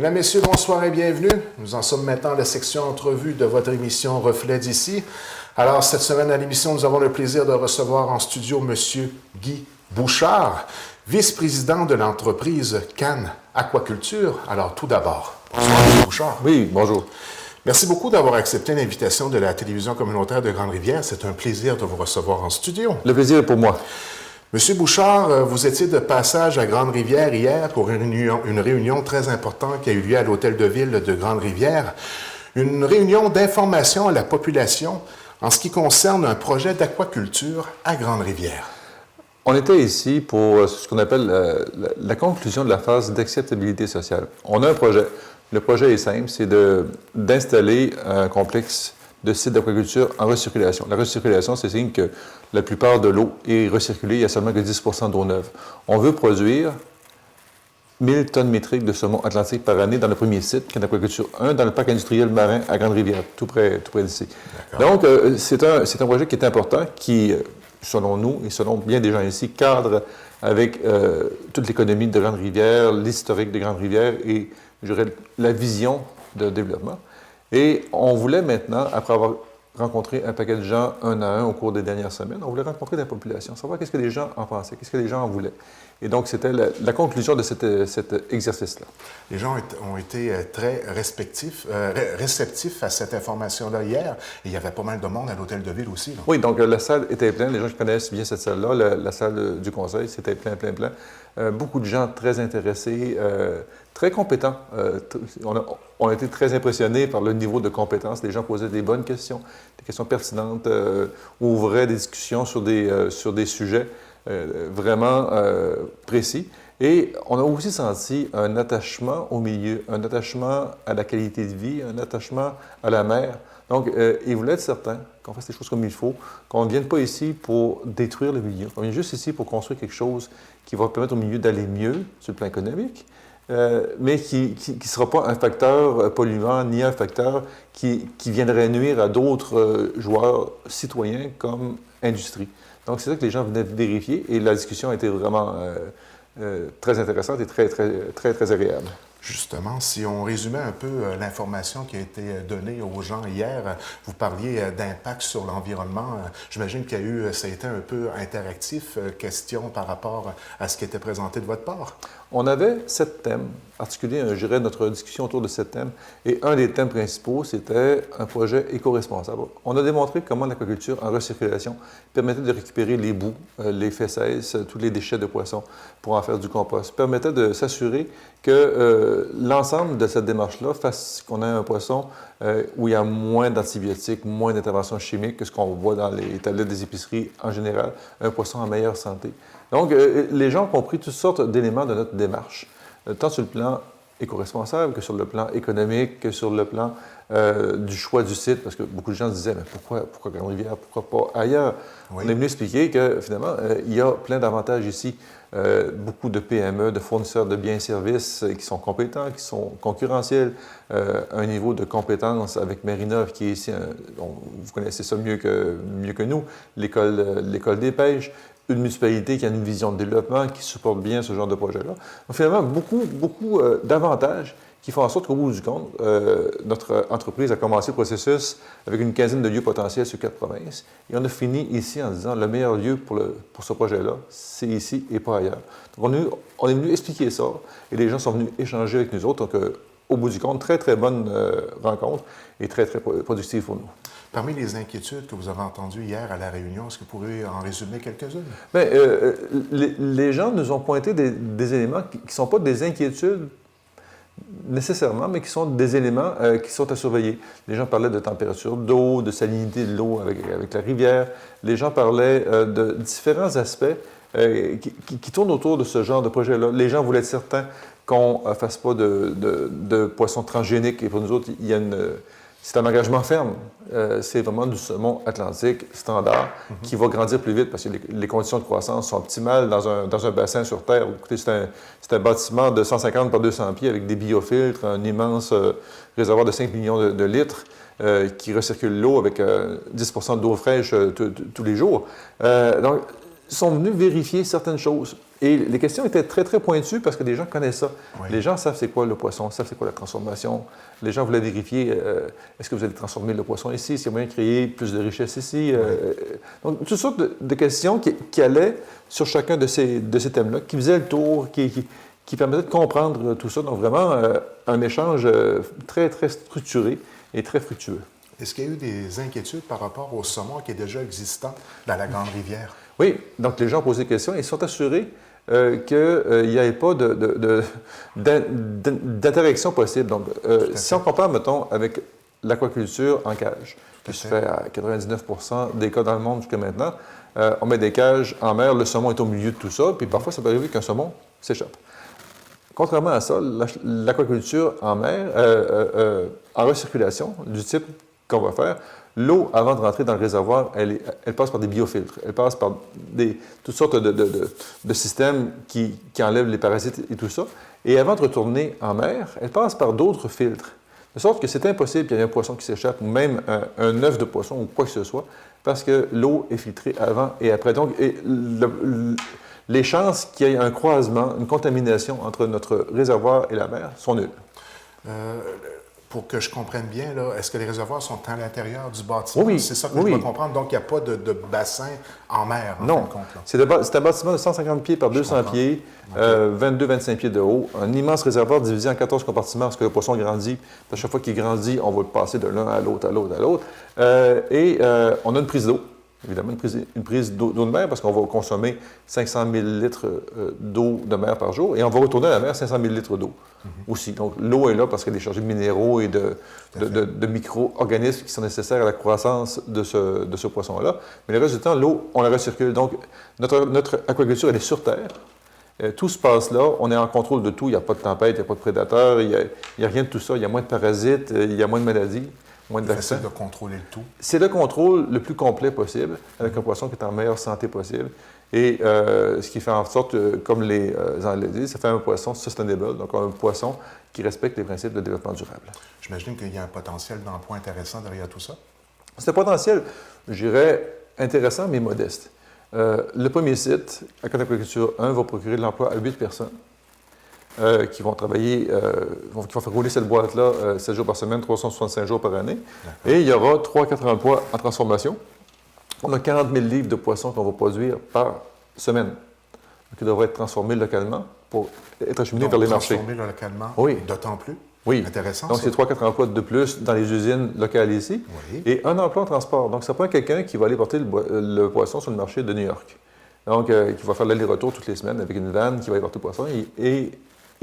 Mesdames, Messieurs, bonsoir et bienvenue. Nous en sommes maintenant à la section entrevue de votre émission Reflet d'ici. Alors, cette semaine à l'émission, nous avons le plaisir de recevoir en studio M. Guy Bouchard, vice-président de l'entreprise Cannes Aquaculture. Alors, tout d'abord, bonsoir M. Bouchard. Oui, bonjour. Merci beaucoup d'avoir accepté l'invitation de la télévision communautaire de Grande-Rivière. C'est un plaisir de vous recevoir en studio. Le plaisir est pour moi. Monsieur Bouchard, vous étiez de passage à Grande-Rivière hier pour une réunion très importante qui a eu lieu à l'Hôtel de Ville de Grande-Rivière. Une réunion d'information à la population en ce qui concerne un projet d'aquaculture à Grande-Rivière. On était ici pour ce qu'on appelle la conclusion de la phase d'acceptabilité sociale. On a un projet. Le projet est simple, c'est d'installer un complexe de sites d'aquaculture en recirculation. La recirculation, c'est signe que la plupart de l'eau est recirculée, il n'y a seulement que 10 % d'eau neuve. On veut produire 1000 tonnes métriques de saumon atlantique par année dans le premier site, Cannes Aquaculture 1, dans le parc industriel marin à Grande-Rivière, tout près d'ici. Donc, c'est un projet qui est important, qui, selon nous et selon bien des gens ici, cadre avec toute l'économie de Grande-Rivière, l'historique de Grande-Rivière et, je dirais, la vision de développement. Et on voulait maintenant, après avoir rencontré un paquet de gens un à un au cours des dernières semaines, on voulait rencontrer la population, savoir qu'est-ce que les gens en pensaient, qu'est-ce que les gens en voulaient. Et donc, c'était la conclusion de cet exercice-là. Les gens ont été très réceptifs à cette information-là hier. Et il y avait pas mal de monde à l'Hôtel de Ville aussi. Là. Oui, donc la salle était pleine. Les gens qui connaissent bien cette salle-là, la salle du conseil, c'était plein. Beaucoup de gens très intéressés, très compétents. On a été très impressionnés par le niveau de compétence. Les gens posaient des bonnes questions, des questions pertinentes, ouvraient des discussions sur des sujets vraiment précis. Et on a aussi senti un attachement au milieu, un attachement à la qualité de vie, un attachement à la mer. Donc, ils voulaient être certains qu'on fasse les choses comme il faut, qu'on ne vienne pas ici pour détruire le milieu. On vient juste ici pour construire quelque chose qui va permettre au milieu d'aller mieux sur le plan économique, mais qui ne sera pas un facteur polluant ni un facteur qui viendrait nuire à d'autres joueurs citoyens comme industrie. Donc, c'est ça que les gens venaient vérifier et la discussion a été vraiment très intéressante et très agréable. Justement, si on résumait un peu l'information qui a été donnée aux gens hier, vous parliez d'impact sur l'environnement. J'imagine ça a été un peu interactif, question par rapport à ce qui était présenté de votre part. On avait 7 thèmes, articulés, je dirais, notre discussion autour de 7 thèmes. Et un des thèmes principaux, c'était un projet éco-responsable. On a démontré comment l'aquaculture en recirculation permettait de récupérer les boues, les fesses, tous les déchets de poissons pour en faire du compost, permettait de s'assurer que l'ensemble de cette démarche-là fasse qu'on ait un poisson où il y a moins d'antibiotiques, moins d'interventions chimiques que ce qu'on voit dans les tablettes des épiceries en général, un poisson en meilleure santé. Donc, les gens ont compris toutes sortes d'éléments de notre démarche, tant sur le plan éco-responsable que sur le plan économique, que sur le plan du choix du site, parce que beaucoup de gens se disaient, mais pourquoi Grande-Rivière, pourquoi pas ailleurs? Oui. On est venu expliquer que finalement, il y a plein d'avantages ici. Beaucoup de PME, de fournisseurs de biens et services qui sont compétents, qui sont concurrentiels, un niveau de compétence avec Marinov qui est ici, vous connaissez ça mieux que nous, l'école des pêches, une municipalité qui a une vision de développement, qui supporte bien ce genre de projet-là. Donc finalement, beaucoup d'avantages qui font en sorte qu'au bout du compte, notre entreprise a commencé le processus avec une quinzaine de lieux potentiels sur 4 provinces. Et on a fini ici en disant le meilleur lieu pour ce projet-là, c'est ici et pas ailleurs. Donc on est venu expliquer ça et les gens sont venus échanger avec nous autres. Donc au bout du compte, très bonne rencontre et très productive pour nous. Parmi les inquiétudes que vous avez entendues hier à la réunion, est-ce que vous pourriez en résumer quelques-unes? Bien, les gens nous ont pointé des éléments qui ne sont pas des inquiétudes nécessairement, mais qui sont des éléments qui sont à surveiller. Les gens parlaient de température d'eau, de salinité de l'eau avec la rivière. Les gens parlaient de différents aspects qui tournent autour de ce genre de projet-là. Les gens voulaient être certains qu'on ne fasse pas de poissons transgéniques. Et pour nous autres, c'est un engagement ferme. C'est vraiment du saumon atlantique standard qui va grandir plus vite parce que les conditions de croissance sont optimales dans un bassin sur Terre. Écoutez, c'est un bâtiment de 150 par 200 pieds avec des biofiltres, un immense réservoir de 5 millions de litres qui recircule l'eau avec 10 % d'eau fraîche tous les jours. Donc, ils sont venus vérifier certaines choses. Et les questions étaient très, très pointues parce que les gens connaissent ça. Oui. Les gens savent c'est quoi le poisson, savent c'est quoi la transformation. Les gens voulaient vérifier, est-ce que vous allez transformer le poisson ici, s'il y a moyen de créer plus de richesse ici. Donc, toutes sortes de questions qui allaient sur chacun de ces thèmes-là, qui faisaient le tour, qui permettaient de comprendre tout ça. Donc, vraiment, un échange très, très structuré et très fructueux. Est-ce qu'il y a eu des inquiétudes par rapport au saumon qui est déjà existant dans la Grande Rivière? Oui, donc les gens posent des questions et ils sont assurés qu'il n'y avait pas d'interaction possible. Donc, si on compare, mettons, avec l'aquaculture en cage, qui se fait à 99 des cas dans le monde jusqu'à maintenant, on met des cages en mer, le saumon est au milieu de tout ça, puis parfois ça peut arriver qu'un saumon s'échappe. Contrairement à ça, l'aquaculture en mer, en recirculation, du type qu'on va faire, l'eau, avant de rentrer dans le réservoir, elle passe par des biofiltres. Elle passe par toutes sortes de systèmes qui enlèvent les parasites et tout ça. Et avant de retourner en mer, elle passe par d'autres filtres. De sorte que c'est impossible qu'il y ait un poisson qui s'échappe, ou même un œuf de poisson, ou quoi que ce soit, parce que l'eau est filtrée avant et après. Donc, les chances qu'il y ait un croisement, une contamination entre notre réservoir et la mer sont nulles. Pour que je comprenne bien, est-ce que les réservoirs sont à l'intérieur du bâtiment? Oui, c'est ça que je dois comprendre. Donc, il n'y a pas de bassin en mer, en fin non, de compte. c'est un bâtiment de 150 pieds par 200 pieds, 22-25 pieds de haut, un immense réservoir divisé en 14 compartiments parce que le poisson grandit. À chaque fois qu'il grandit, on va le passer de l'un à l'autre, à l'autre, à l'autre. On a une prise d'eau. Évidemment, une prise d'eau de mer parce qu'on va consommer 500 000 litres d'eau de mer par jour et on va retourner à la mer 500 000 litres d'eau aussi. Donc, l'eau est là parce qu'elle est chargée de minéraux et de micro-organismes qui sont nécessaires à la croissance de ce poisson-là. Mais le reste du temps, l'eau, on la recircule. Donc, notre aquaculture, elle est sur Terre. Tout se passe là. On est en contrôle de tout. Il n'y a pas de tempête, il n'y a pas de prédateurs, il n'y a rien de tout ça. Il y a moins de parasites, il y a moins de maladies. Moins de vaccins. C'est de contrôler le tout. C'est le contrôle le plus complet possible, avec un poisson qui est en meilleure santé possible. Et ce qui fait en sorte, comme les Anglais disent, ça fait un poisson sustainable, donc un poisson qui respecte les principes de développement durable. J'imagine qu'il y a un potentiel d'emploi intéressant derrière tout ça. C'est un potentiel, je dirais, intéressant, mais modeste. Le premier site, Aquaculture 1, va procurer de l'emploi à 8 personnes. Qui vont travailler, qui vont faire rouler cette boîte-là 7 jours par semaine, 365 jours par année. Et il y aura 3-4 emplois en transformation. On a 40 000 livres de poissons qu'on va produire par semaine, qui devraient être transformés localement pour être acheminés vers les marchés. Transformés localement, oui. D'autant plus. Oui. Intéressant. Donc, c'est 3-4 emplois de plus dans les usines locales ici. Oui. Et un emploi en transport. Donc, ça prend quelqu'un qui va aller porter le poisson sur le marché de New York. Donc, qui va faire l'aller-retour toutes les semaines avec une vanne qui va aller porter le poisson et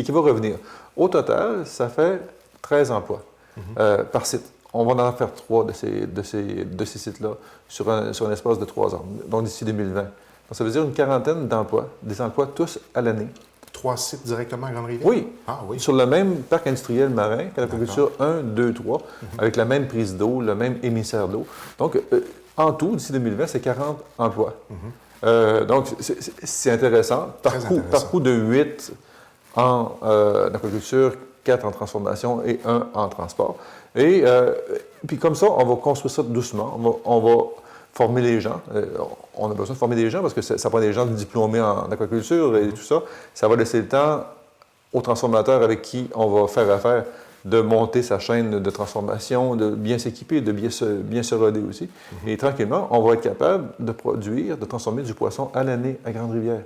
qui va revenir. Au total, ça fait 13 emplois par site. On va en faire 3 de ces sites-là sur un espace de 3 ans, donc d'ici 2020. Donc, ça veut dire une quarantaine d'emplois, des emplois tous à l'année. 3 sites directement à Grande-Rivière? Oui. Ah, oui. Sur le même parc industriel marin, Aquaculture 1, 2, 3, avec la même prise d'eau, le même émissaire d'eau. Donc, en tout, d'ici 2020, c'est 40 emplois. Donc, c'est intéressant. Par coup de 8 en aquaculture, 4 en transformation et 1 en transport. Et puis comme ça, on va construire ça doucement. On va former les gens. On a besoin de former des gens parce que ça prend des gens diplômés en aquaculture et tout ça. Ça va laisser le temps aux transformateurs avec qui on va faire affaire de monter sa chaîne de transformation, de bien s'équiper, de bien se roder aussi. Et tranquillement, on va être capable de produire, de transformer du poisson à l'année à Grande-Rivière.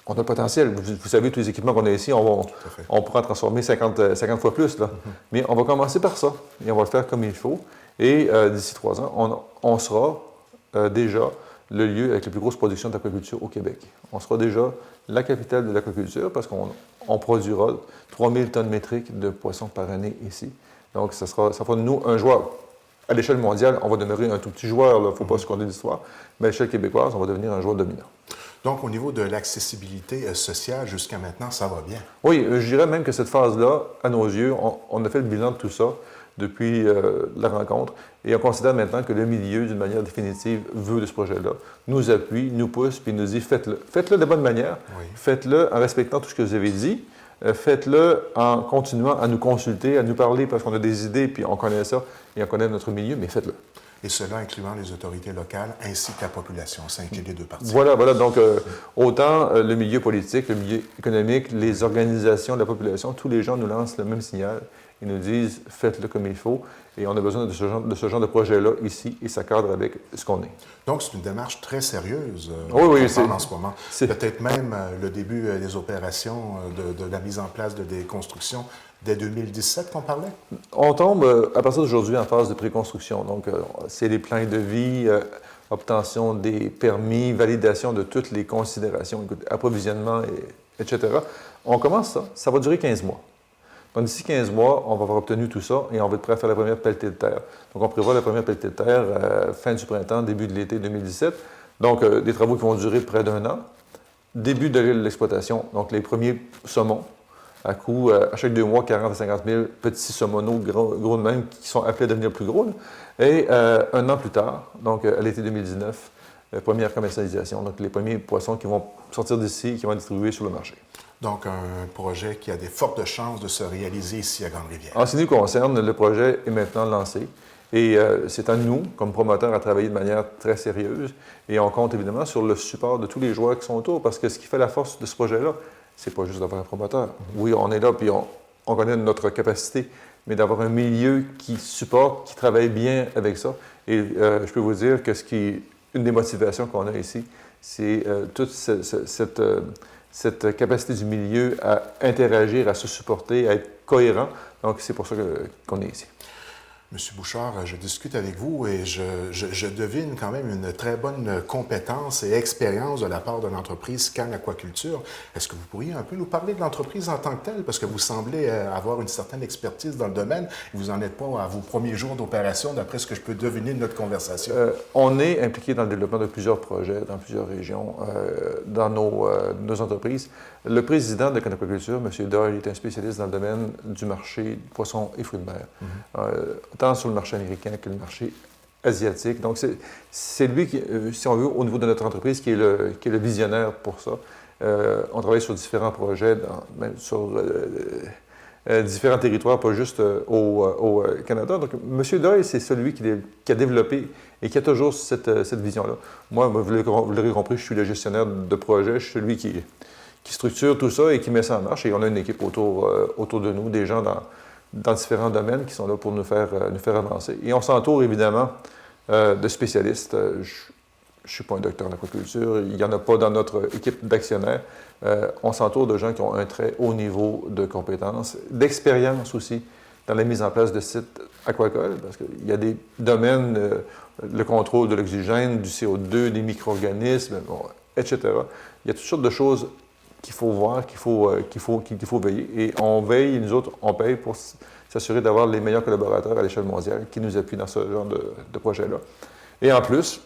On a le potentiel. Vous savez, tous les équipements qu'on a ici, on pourra en transformer 50 fois plus. Là. Mais on va commencer par ça. Et on va le faire comme il faut. Et d'ici 3 ans, on sera déjà le lieu avec la plus grosse production d'aquaculture au Québec. On sera déjà la capitale de l'aquaculture parce qu'on produira 3000 tonnes métriques de poissons par année ici. Donc, ça fera de nous un joueur. À l'échelle mondiale, on va demeurer un tout petit joueur. Il ne faut pas se compter l'histoire. Mais à l'échelle québécoise, on va devenir un joueur dominant. Donc, au niveau de l'accessibilité sociale, jusqu'à maintenant, ça va bien? Oui, je dirais même que cette phase-là, à nos yeux, on a fait le bilan de tout ça depuis la rencontre et on considère maintenant que le milieu, d'une manière définitive, veut de ce projet-là, nous appuie, nous pousse, puis nous dit faites-le. Faites-le de bonne manière, faites-le en respectant tout ce que vous avez dit, faites-le en continuant à nous consulter, à nous parler parce qu'on a des idées, puis on connaît ça et on connaît notre milieu, mais faites-le. et cela incluant les autorités locales ainsi que la population. Ça inclut les deux parties. Voilà. Donc, autant le milieu politique, le milieu économique, les organisations de la population, tous les gens nous lancent le même signal. Ils nous disent « faites-le comme il faut ». Et on a besoin de ce genre de projet-là ici, et ça cadre avec ce qu'on est. Donc, c'est une démarche très sérieuse oui, qu'on parle en ce moment. Peut-être même le début des opérations de la mise en place de des constructions dès 2017 qu'on parlait? On tombe à partir d'aujourd'hui en phase de préconstruction. Donc, c'est les plans de vie, obtention des permis, validation de toutes les considérations, approvisionnement, etc. On commence ça. Ça va durer 15 mois. Donc, d'ici 15 mois, on va avoir obtenu tout ça et on va être prêt à faire la première pelletée de terre. Donc, on prévoit la première pelletée de terre fin du printemps, début de l'été 2017. Donc, des travaux qui vont durer près d'1 an. Début de l'exploitation, donc les premiers saumons, à coût, à chaque 2 mois, 40 à 50 000 petits saumonaux gros de même qui sont appelés à devenir plus gros. Là. Et 1 an plus tard, donc à l'été 2019, première commercialisation, donc les premiers poissons qui vont sortir d'ici et qui vont être distribués sur le marché. Donc, un projet qui a des fortes chances de se réaliser ici à Grande-Rivière. En ce qui nous concerne, le projet est maintenant lancé et c'est à nous, comme promoteurs, à travailler de manière très sérieuse et on compte évidemment sur le support de tous les joueurs qui sont autour parce que ce qui fait la force de ce projet-là, c'est pas juste d'avoir un promoteur. Oui, on est là puis on connaît notre capacité, mais d'avoir un milieu qui supporte, qui travaille bien avec ça. Et je peux vous dire que une des motivations qu'on a ici, c'est toute cette capacité du milieu à interagir, à se supporter, à être cohérent. Donc, c'est pour ça qu'on est ici. Monsieur Bouchard, je discute avec vous et je devine quand même une très bonne compétence et expérience de la part de l'entreprise Cannes Aquaculture. Est-ce que vous pourriez un peu nous parler de l'entreprise en tant que telle? Parce que vous semblez avoir une certaine expertise dans le domaine. Vous n'en êtes pas à vos premiers jours d'opération, d'après ce que je peux deviner de notre conversation. On est impliqué dans le développement de plusieurs projets dans plusieurs régions, dans nos entreprises. Le président de Cannes Aquaculture, M. Doyle, est un spécialiste dans le domaine du marché de poissons et fruits de mer. Tant sur le marché américain que le marché asiatique. Donc, c'est lui, qui, si on veut, au niveau de notre entreprise, qui est le visionnaire pour ça. On travaille sur différents projets, sur différents territoires, pas juste au Canada. Donc, M. Doyle, c'est celui qui a développé et qui a toujours cette vision-là. Moi, vous l'aurez compris, je suis le gestionnaire de projet, je suis celui qui structure tout ça et qui met ça en marche. Et on a une équipe autour de nous, des gens dans différents domaines qui sont là pour nous faire avancer. Et on s'entoure évidemment de spécialistes. Je ne suis pas un docteur en aquaculture, il n'y en a pas dans notre équipe d'actionnaires. On s'entoure de gens qui ont un très haut niveau de compétences, d'expérience aussi dans la mise en place de sites aquacoles, parce qu'il y a des domaines, le contrôle de l'oxygène, du CO2, des micro-organismes, etc. Il y a toutes sortes de choses qu'il faut voir, qu'il faut veiller. Et on veille, nous autres, on paye pour s'assurer d'avoir les meilleurs collaborateurs à l'échelle mondiale qui nous appuient dans ce genre de projet-là. Et en plus,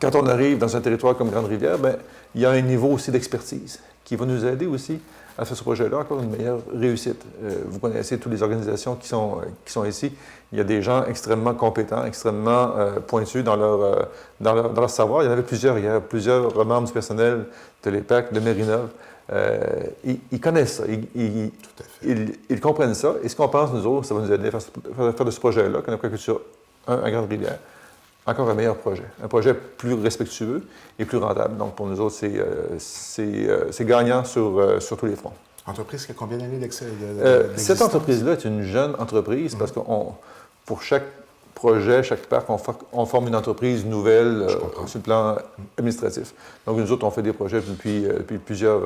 quand on arrive dans un territoire comme Grande-Rivière, bien, il y a un niveau aussi d'expertise qui va nous aider aussi à faire ce projet-là encore une meilleure réussite. Vous connaissez toutes les organisations qui sont ici. Il y a des gens extrêmement compétents, extrêmement pointus dans leur savoir. Il y en avait plusieurs hier, plusieurs membres du personnel de l'EPAC, de Mérinov. Ils connaissent ça, ils comprennent ça. Et ce qu'on pense, nous autres, ça va nous aider à faire de ce projet-là, Cannes Aquaculture 1 à Grande-Rivière, encore un meilleur projet. Un projet plus respectueux et plus rentable. Donc, pour nous autres, c'est gagnant sur tous les fronts. Entreprise qui a combien d'années d'existence? Cette entreprise-là est une jeune entreprise parce que pour chaque projet, chaque parc, on forme une entreprise nouvelle sur le plan administratif. Donc, nous autres, on fait des projets depuis plusieurs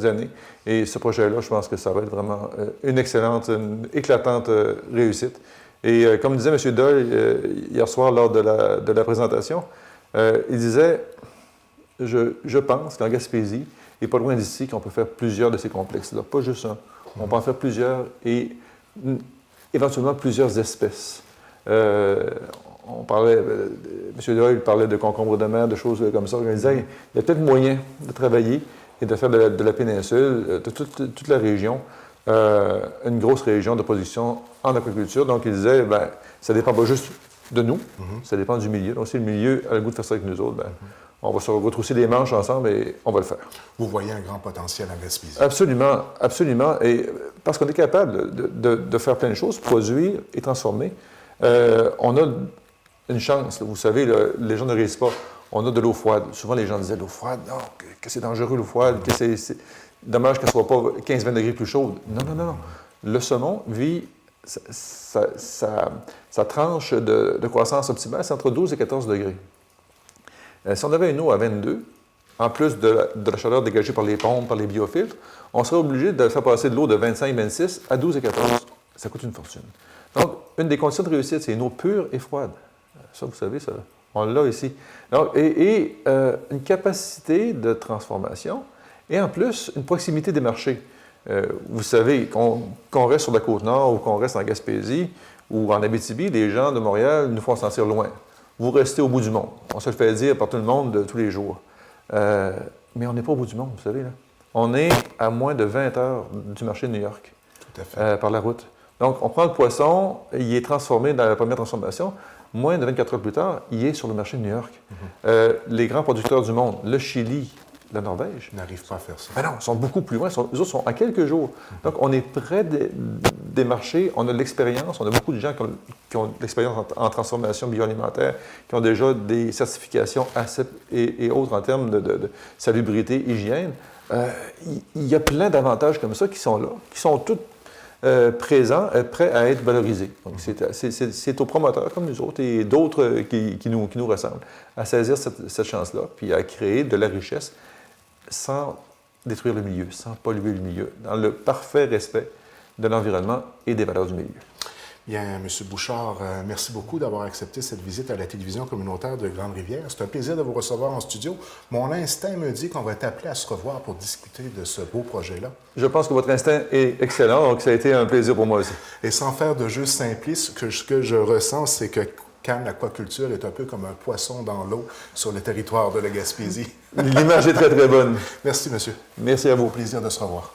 années. Et ce projet-là, je pense que ça va être vraiment une éclatante réussite. Et comme disait M. Doyle hier soir lors de la présentation, il disait « Je pense qu'en Gaspésie, et pas loin d'ici, qu'on peut faire plusieurs de ces complexes-là. Pas juste un. On peut en faire plusieurs et éventuellement plusieurs espèces. On parlait, M. Doyle parlait de concombres de mer, de choses comme ça. Il disait, il y a peut-être moyen de travailler et de faire de la péninsule, de toute la région, une grosse région de production en aquaculture. Donc, il disait, bien, ça ne dépend pas juste de nous, ça dépend du milieu. Donc, si le milieu a le goût de faire ça avec nous autres, bien, on va se retrousser les manches ensemble et on va le faire. Vous voyez un grand potentiel en Gaspésie. Absolument, absolument. Et parce qu'on est capable de faire plein de choses, produire et transformer. On a une chance. Là. Vous savez, là, les gens ne réalisent pas. On a de l'eau froide. Souvent, les gens disaient l'eau froide, non, que c'est dangereux l'eau froide, que c'est dommage qu'elle ne soit pas 15-20 degrés plus chaude. Non, non, non, non. Le saumon vit, sa tranche de croissance optimale, c'est entre 12 et 14 degrés. Si on avait une eau à 22, en plus de la chaleur dégagée par les pompes, par les biofiltres, on serait obligé de faire passer de l'eau de 25-26 à 12 et 14. Ça coûte une fortune. Donc, une des conditions de réussite, c'est une eau pure et froide. Ça, vous savez, ça, on l'a ici. Donc, une capacité de transformation et en plus, une proximité des marchés. Vous savez, qu'on reste sur la Côte-Nord ou qu'on reste en Gaspésie ou en Abitibi, les gens de Montréal nous font sentir loin. Vous restez au bout du monde. On se le fait dire par tout le monde tous les jours. Mais on n'est pas au bout du monde, vous savez. Là. On est à moins de 20 heures du marché de New York. Tout à fait. Par la route. Donc, on prend le poisson, il est transformé dans la première transformation. Moins de 24 heures plus tard, il est sur le marché de New York. Les grands producteurs du monde, le Chili, la Norvège, n'arrivent pas à faire ça. Ben non, ils sont beaucoup plus loin. Eux autres sont à quelques jours. Donc, on est près des marchés, on a de l'expérience. On a beaucoup de gens qui ont de l'expérience en transformation bioalimentaire, qui ont déjà des certifications ACEP et autres en termes de salubrité, hygiène. Il y a plein d'avantages comme ça qui sont là, qui sont tous présents, prêts à être valorisés. Donc, c'est aux promoteurs comme nous autres et d'autres qui nous ressemblent à saisir cette chance-là, puis à créer de la richesse sans détruire le milieu, sans polluer le milieu, dans le parfait respect de l'environnement et des valeurs du milieu. Bien, M. Bouchard, merci beaucoup d'avoir accepté cette visite à la télévision communautaire de Grande-Rivière. C'est un plaisir de vous recevoir en studio. Mon instinct me dit qu'on va être appelé à se revoir pour discuter de ce beau projet-là. Je pense que votre instinct est excellent, donc ça a été un plaisir pour moi aussi. Et sans faire de jeu simpliste, ce que je ressens, c'est que Cannes Aquaculture est un peu comme un poisson dans l'eau sur le territoire de la Gaspésie. L'image est très, très bonne. Merci, monsieur. Merci à vous. Au plaisir de se revoir.